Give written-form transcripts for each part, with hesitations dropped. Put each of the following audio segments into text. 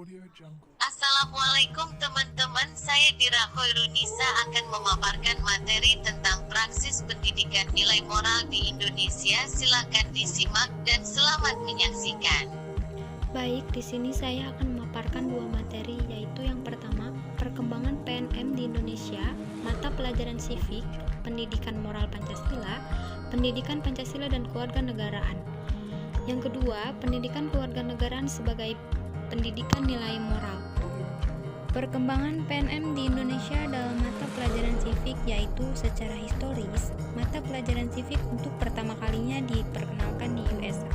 Assalamualaikum teman-teman, saya Dira Khairunisa akan memaparkan materi tentang praksis pendidikan nilai moral di Indonesia. Silakan disimak dan selamat menyaksikan. Baik, di sini saya akan memaparkan dua materi, yaitu yang pertama, perkembangan PNM di Indonesia, mata pelajaran sivik, pendidikan moral Pancasila, pendidikan Pancasila dan kewarganegaraan. Yang kedua, pendidikan kewarganegaraan sebagai pendidikan nilai moral. Perkembangan PNM di Indonesia dalam mata pelajaran sivik, yaitu secara historis, mata pelajaran sivik untuk pertama kalinya diperkenalkan di USA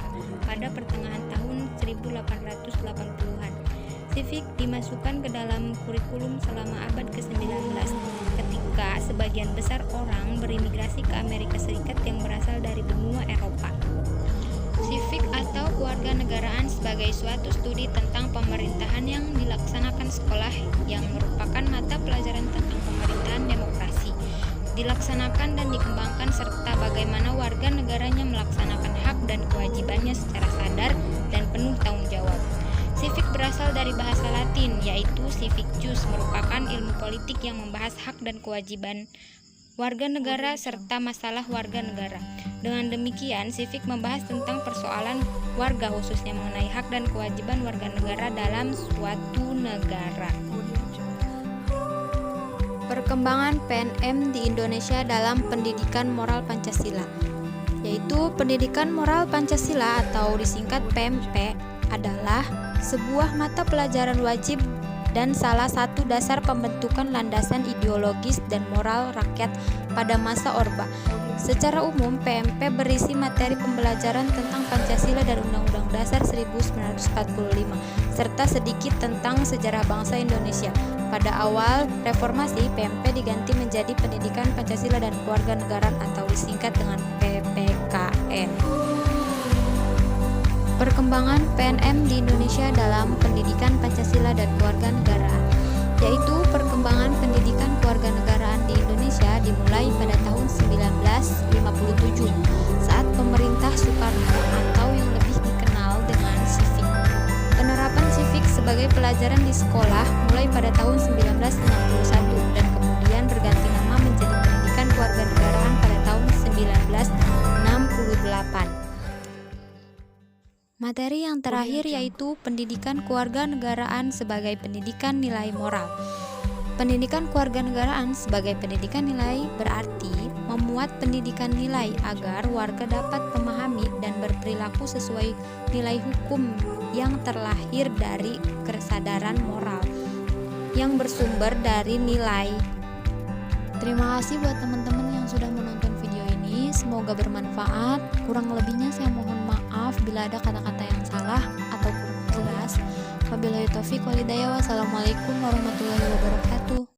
pada pertengahan tahun 1880-an. Sivik dimasukkan ke dalam kurikulum selama abad ke-19 ketika sebagian besar orang berimigrasi ke Amerika Serikat yang berasal dari benua Eropa. Sivik atau kewarganegaraan sebagai suatu studi tentang pemerintahan yang dilaksanakan sekolah yang merupakan mata pelajaran tentang pemerintahan demokrasi, dilaksanakan dan dikembangkan serta bagaimana warga negaranya melaksanakan hak dan kewajibannya secara sadar dan penuh tanggung jawab. Sivik berasal dari bahasa Latin, yaitu civic jus, merupakan ilmu politik yang membahas hak dan kewajiban warga negara serta masalah warga negara. Dengan demikian, sivik membahas tentang persoalan warga, khususnya mengenai hak dan kewajiban warga negara dalam suatu negara. Perkembangan PNM di Indonesia dalam pendidikan moral Pancasila, yaitu pendidikan moral Pancasila atau disingkat PMP adalah sebuah mata pelajaran wajib dan salah satu dasar pembentukan landasan ideologis dan moral rakyat pada masa Orba. Secara umum, PMP berisi materi pembelajaran tentang Pancasila dan Undang-Undang Dasar 1945, serta sedikit tentang sejarah bangsa Indonesia. Pada awal reformasi, PMP diganti menjadi Pendidikan Pancasila dan Kewarganegaraan atau disingkat dengan PPKN. Perkembangan PNM di Indonesia dalam pendidikan Pancasila dan kewarganegaraan, yaitu perkembangan pendidikan kewarganegaraan di Indonesia dimulai pada tahun 1957 saat pemerintah Soekarno atau yang lebih dikenal dengan Sivik. Penerapan Sivik sebagai pelajaran di sekolah mulai pada tahun 1961 dan kemudian berganti nama menjadi Pendidikan Kewarganegaraan pada tahun 1968. Materi yang terakhir yaitu pendidikan kewarganegaraan sebagai pendidikan nilai moral. Pendidikan kewarganegaraan sebagai pendidikan nilai berarti memuat pendidikan nilai agar warga dapat memahami dan berperilaku sesuai nilai hukum yang terlahir dari kesadaran moral yang bersumber dari nilai. Terima kasih buat teman-teman yang sudah menonton video ini. Semoga bermanfaat. Kurang lebihnya saya mohon maaf bila ada kata-kata yang salah atau kurang jelas. Wabillahi taufiq wal hidayah. Wassalamualaikum warahmatullahi wabarakatuh.